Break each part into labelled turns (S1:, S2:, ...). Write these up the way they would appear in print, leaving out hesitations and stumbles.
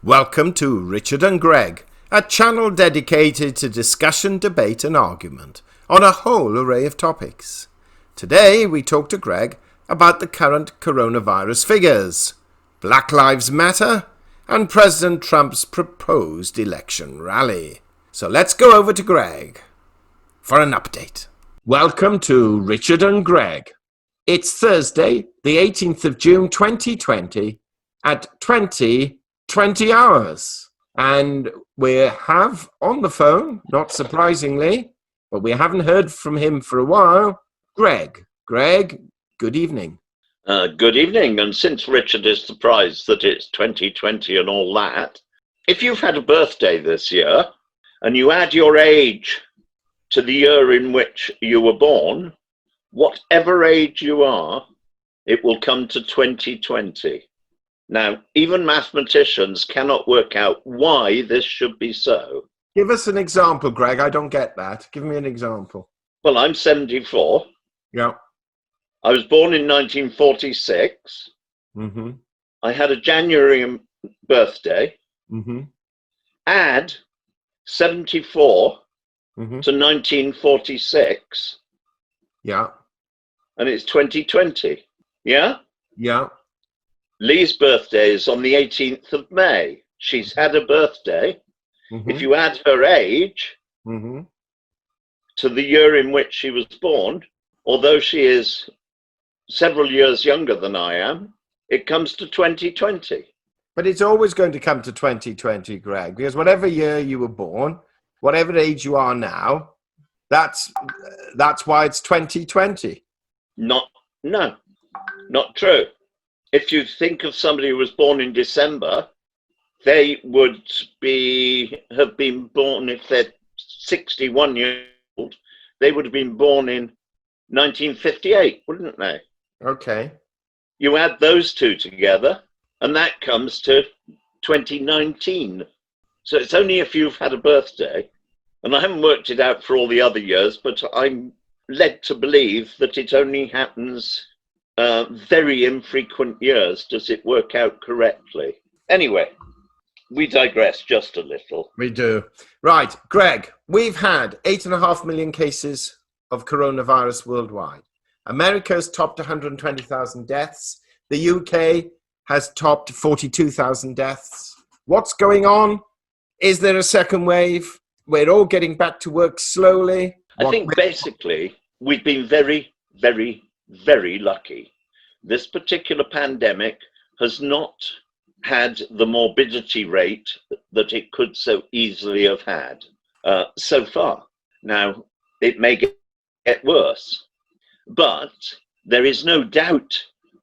S1: Welcome to Richard and Greg, a channel dedicated to discussion, debate and argument on a whole array of topics. Today we talk to Greg about the current coronavirus figures, Black Lives Matter and President Trump's proposed election rally. So let's go over to Greg for an update. Welcome to Richard and Greg. It's Thursday, the 18th of June 2020 at 20 hours. And we have on the phone, not surprisingly, but we haven't heard from him for a while, Greg. Greg, good evening.
S2: Good evening. And since Richard is surprised that it's 2020 and all that, if you've had a birthday this year and you add your age to the year in which you were born, whatever age you are, it will come to 2020. Now, even mathematicians cannot work out why this should be so.
S1: Give us an example, Greg. I don't get that. Give me an example.
S2: Well, I'm 74.
S1: Yeah.
S2: I was born in 1946.
S1: Mm-hmm.
S2: I had a January birthday.
S1: Mm-hmm.
S2: Add 74
S1: Mm-hmm.
S2: to 1946.
S1: Yeah.
S2: And it's 2020. Yeah?
S1: Yeah.
S2: Lee's birthday is on the 18th of May. She's had a birthday.
S1: Mm-hmm.
S2: If you add her age
S1: Mm-hmm.
S2: to the year in which she was born, although she is several years younger than I am, it comes to 2020.
S1: But it's always going to come to 2020, Greg, because whatever year you were born, whatever age you are now, that's why it's 2020.
S2: No, not true. If you think of somebody who was born in December, they would have been born, if they're 61 years old, they would have been born in 1958, wouldn't they?
S1: Okay.
S2: You add those two together, and that comes to 2019. So it's only if you've had a birthday, and I haven't worked it out for all the other years, but I'm led to believe that it only happens very infrequent years does it work out correctly. Anyway, we digress just a little.
S1: We do. Right, Greg, we've had 8.5 million cases of coronavirus worldwide. America's topped 120,000 deaths. The UK has topped 42,000 deaths. What's going on? Is there a second wave? We're all getting back to work slowly.
S2: I think basically we've been very, very, very lucky. This particular pandemic has not had the morbidity rate that it could so easily have had so far. Now, it may get worse, but there is no doubt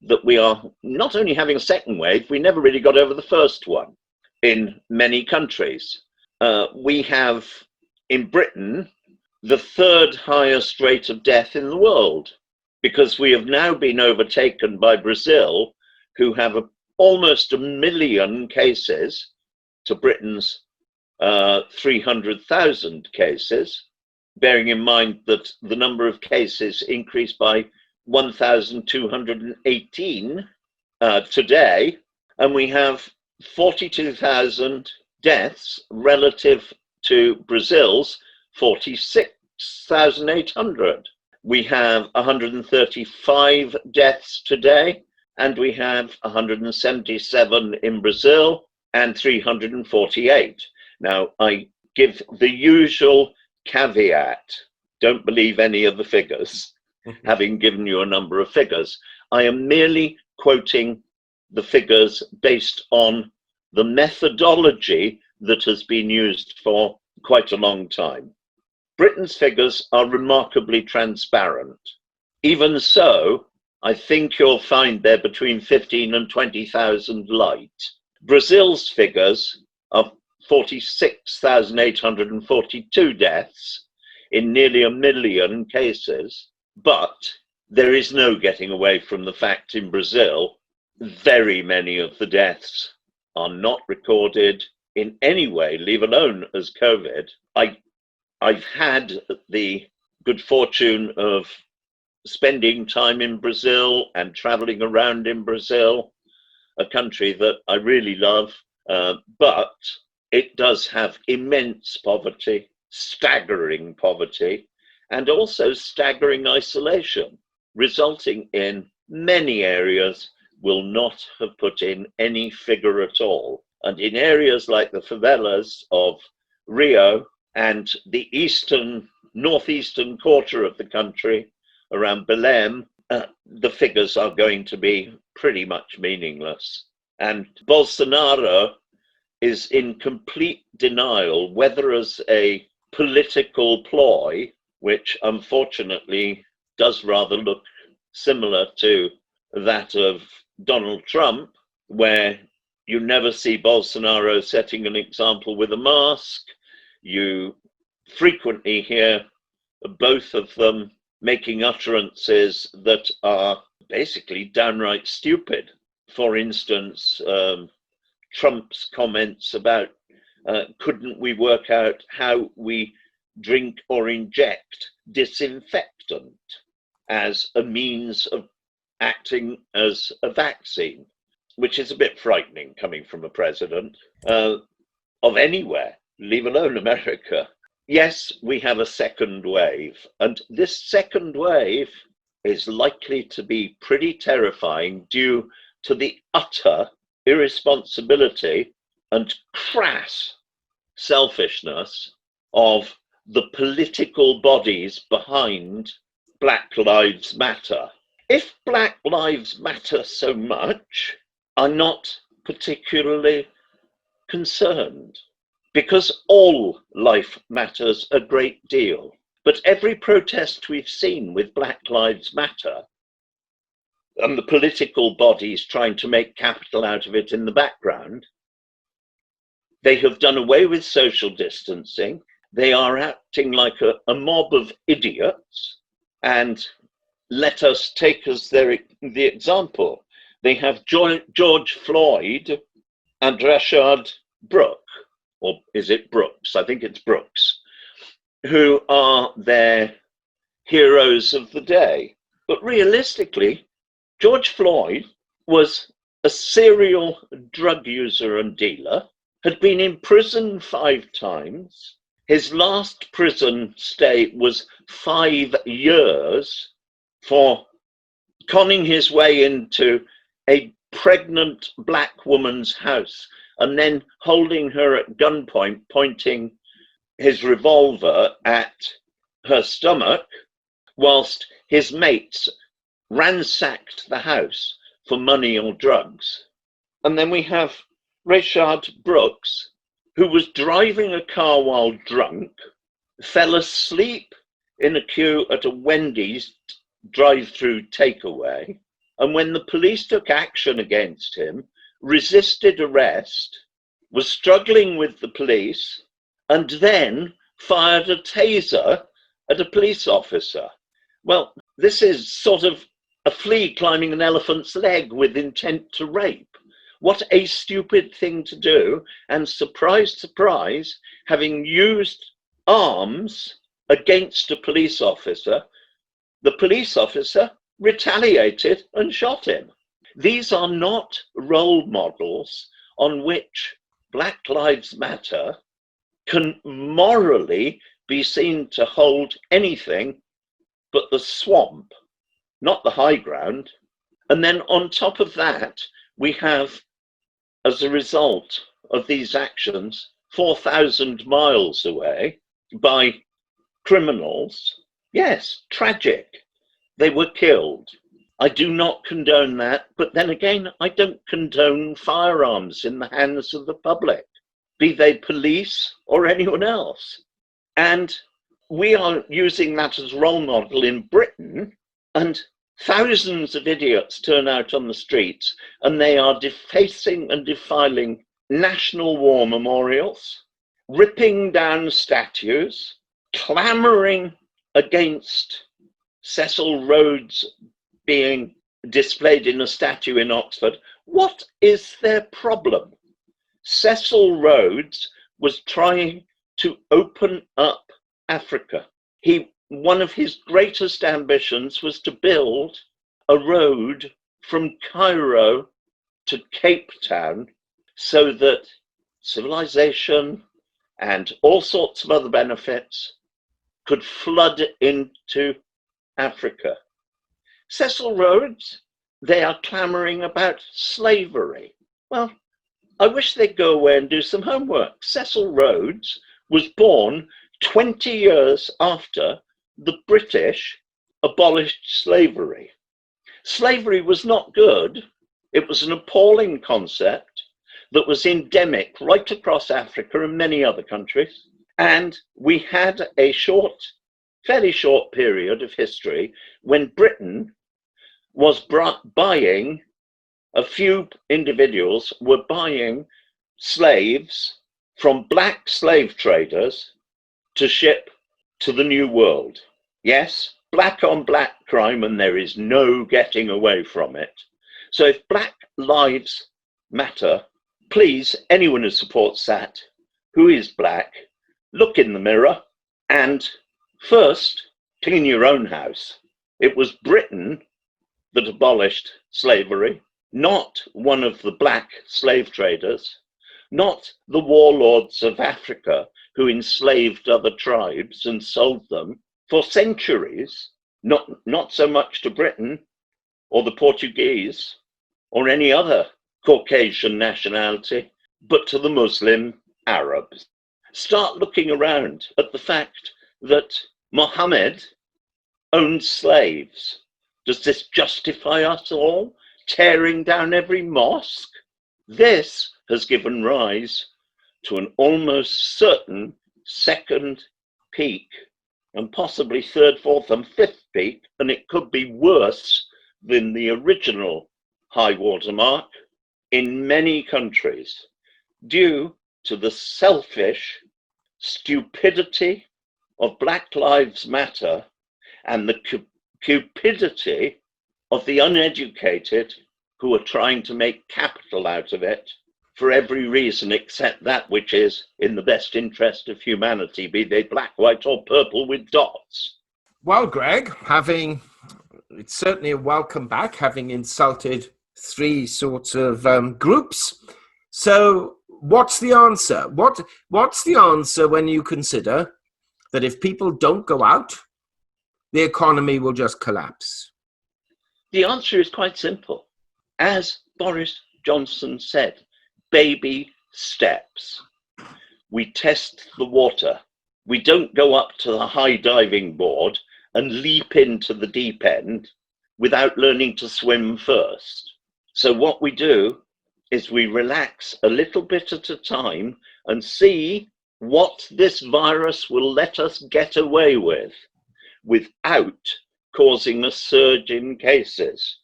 S2: that we are not only having a second wave, we never really got over the first one in many countries. We have, in Britain, the third highest rate of death in the world, because we have now been overtaken by Brazil, who have almost 1 million cases to Britain's 300,000 cases, bearing in mind that the number of cases increased by 1,218 today, and we have 42,000 deaths relative to Brazil's 46,800. We have 135 deaths today, and we have 177 in Brazil and 348. Now, I give the usual caveat. Don't believe any of the figures, having given you a number of figures. I am merely quoting the figures based on the methodology that has been used for quite a long time. Britain's figures are remarkably transparent. Even so, I think you'll find they're between 15 and 20,000 light. Brazil's figures are 46,842 deaths in nearly 1 million cases, but there is no getting away from the fact in Brazil, very many of the deaths are not recorded in any way, leave alone as COVID. I've had the good fortune of spending time in Brazil and traveling around in Brazil, a country that I really love. But it does have immense poverty, staggering poverty, and also staggering isolation, resulting in many areas will not have put in any figure at all. And in areas like the favelas of Rio and the northeastern quarter of the country around Belém, the figures are going to be pretty much meaningless. And Bolsonaro is in complete denial, whether as a political ploy, which unfortunately does rather look similar to that of Donald Trump, where you never see Bolsonaro setting an example with a mask. You frequently hear both of them making utterances that are basically downright stupid. For instance, Trump's comments about couldn't we work out how we drink or inject disinfectant as a means of acting as a vaccine, which is a bit frightening coming from a president of anywhere, leave alone America. Yes, we have a second wave, and this second wave is likely to be pretty terrifying due to the utter irresponsibility and crass selfishness of the political bodies behind Black Lives Matter. If Black Lives matter so much, I'm not particularly concerned, because all life matters a great deal. But every protest we've seen with Black Lives Matter, and the political bodies trying to make capital out of it in the background, they have done away with social distancing. They are acting like a mob of idiots. And let us take as the example. They have George Floyd and Rashad Brooke, or is it Brooks? I think it's Brooks, who are their heroes of the day. But realistically, George Floyd was a serial drug user and dealer, had been in prison 5 times. His last prison stay was 5 years for conning his way into a pregnant black woman's house and then holding her at gunpoint, pointing his revolver at her stomach, whilst his mates ransacked the house for money or drugs. And then we have Rashad Brooks, who was driving a car while drunk, fell asleep in a queue at a Wendy's drive-through takeaway, and when the police took action against him, resisted arrest, was struggling with the police, and then fired a taser at a police officer. Well, this is sort of a flea climbing an elephant's leg with intent to rape. What a stupid thing to do. And surprise, surprise, having used arms against a police officer, the police officer retaliated and shot him. These are not role models on which Black Lives Matter can morally be seen to hold anything but the swamp, not the high ground. And then on top of that, we have, as a result of these actions, 4,000 miles away by criminals. Yes, tragic. They were killed. I do not condone that, but then again, I don't condone firearms in the hands of the public, be they police or anyone else. And we are using that as role model in Britain, and thousands of idiots turn out on the streets and they are defacing and defiling national war memorials, ripping down statues, clamoring against Cecil Rhodes being displayed in a statue in Oxford. What is their problem? Cecil Rhodes was trying to open up Africa. One of his greatest ambitions was to build a road from Cairo to Cape Town so that civilization and all sorts of other benefits could flood into Africa. Cecil Rhodes, they are clamoring about slavery. Well, I wish they'd go away and do some homework. Cecil Rhodes was born 20 years after the British abolished slavery. Slavery was not good. It was an appalling concept that was endemic right across Africa and many other countries. And we had a fairly short period of history when Britain was buying, a few individuals were buying slaves from black slave traders to ship to the New World. Yes, black on black crime, and there is no getting away from it. So if Black Lives Matter, please, anyone who supports that, who is black, look in the mirror and first clean your own house. It was Britain that abolished slavery, not one of the black slave traders, not the warlords of Africa who enslaved other tribes and sold them for centuries, not so much to Britain or the Portuguese or any other Caucasian nationality, but to the Muslim Arabs. Start looking around at the fact that Mohammed owned slaves. Does this justify us all tearing down every mosque? This has given rise to an almost certain second peak, and possibly third, fourth, and fifth peak, and it could be worse than the original high water mark in many countries, due to the selfish stupidity of Black Lives Matter and the cupidity of the uneducated who are trying to make capital out of it for every reason except that which is in the best interest of humanity, be they black, white, or purple with dots.
S1: Well, Greg, it's certainly a welcome back, having insulted three sorts of groups. So what's the answer? What's the answer when you consider that if people don't go out, the economy will just collapse?
S2: The answer is quite simple. As Boris Johnson said, baby steps. We test the water. We don't go up to the high diving board and leap into the deep end without learning to swim first. So what we do is we relax a little bit at a time and see what this virus will let us get away with without causing a surge in cases.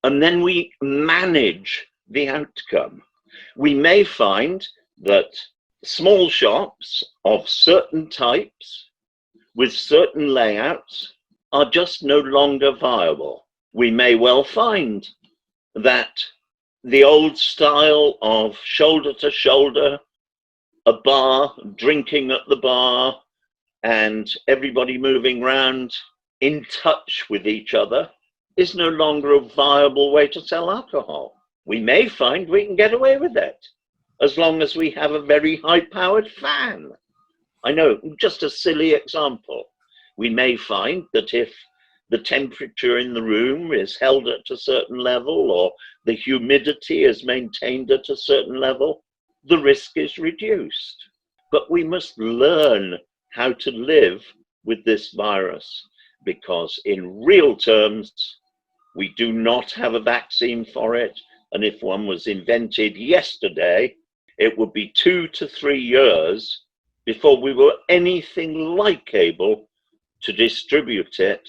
S2: And then we manage the outcome. We may find that small shops of certain types with certain layouts are just no longer viable. We may well find that the old style of shoulder to shoulder, a bar, drinking at the bar, and everybody moving around in touch with each other is no longer a viable way to sell alcohol. We may find we can get away with it as long as we have a very high-powered fan. I know, just a silly example. We may find that if the temperature in the room is held at a certain level or the humidity is maintained at a certain level, the risk is reduced. But we must learn how to live with this virus, because in real terms, we do not have a vaccine for it. And if one was invented yesterday, it would be 2 to 3 years before we were anything like able to distribute it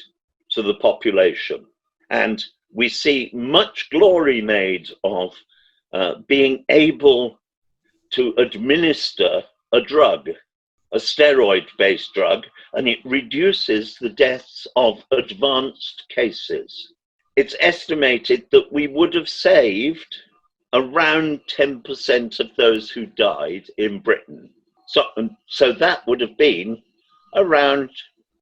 S2: to the population. And we see much glory made of being able to administer a drug, a steroid-based drug, and it reduces the deaths of advanced cases. It's estimated that we would have saved around 10% of those who died in Britain. So that would have been around,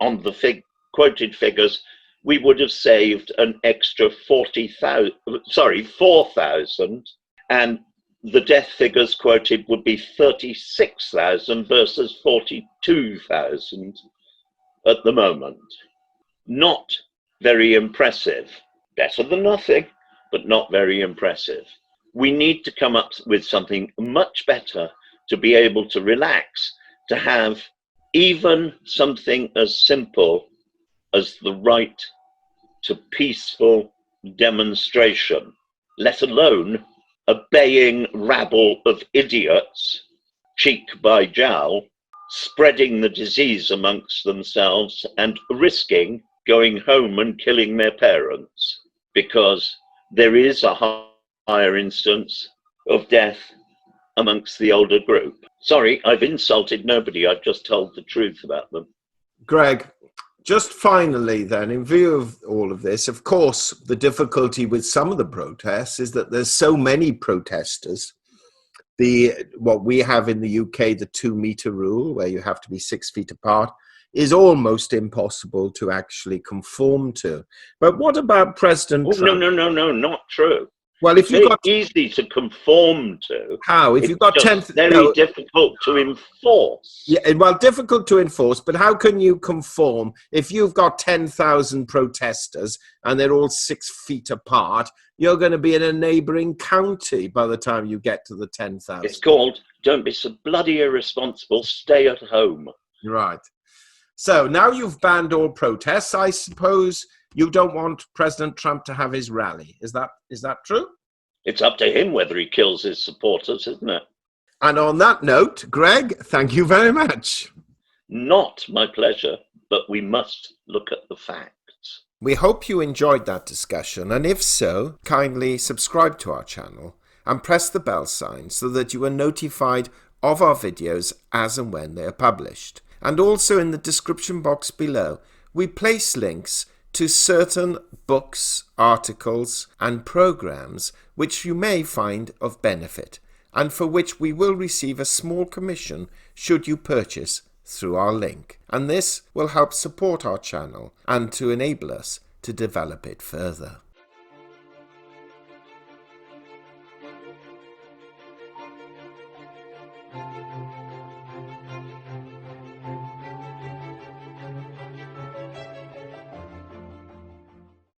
S2: on the quoted figures, we would have saved an extra 4,000, and the death figures quoted would be 36,000 versus 42,000 at the moment. Not very impressive. Better than nothing, but not very impressive. We need to come up with something much better to be able to relax, to have even something as simple as the right to peaceful demonstration, let alone a baying rabble of idiots, cheek by jowl, spreading the disease amongst themselves and risking going home and killing their parents, because there is a higher instance of death amongst the older group. Sorry, I've insulted nobody. I've just told the truth about them.
S1: Greg, just finally then, in view of all of this, of course, the difficulty with some of the protests is that there's so many protesters. What we have in the UK, the 2-meter rule, where you have to be 6 feet apart, is almost impossible to actually conform to. But what about President Trump?
S2: No, not true.
S1: Well, if
S2: it's easy to conform to.
S1: How? If you've got 10,
S2: very difficult to enforce.
S1: Yeah, well, difficult to enforce, but how can you conform if you've got 10,000 protesters and they're all 6 feet apart? You're going to be in a neighbouring county by the time you get to the 10,000.
S2: It's called, don't be so bloody irresponsible, stay at home.
S1: Right. So now you've banned all protests. I suppose you don't want President Trump to have his rally. Is that true?
S2: It's up to him whether he kills his supporters, isn't it?
S1: And on that note, Greg, thank you very much.
S2: Not my pleasure, but we must look at the facts.
S1: We hope you enjoyed that discussion, and if so, kindly subscribe to our channel and press the bell sign so that you are notified of our videos as and when they are published. And also in the description box below, we place links to certain books, articles and programs which you may find of benefit, and for which we will receive a small commission should you purchase through our link. And this will help support our channel and to enable us to develop it further.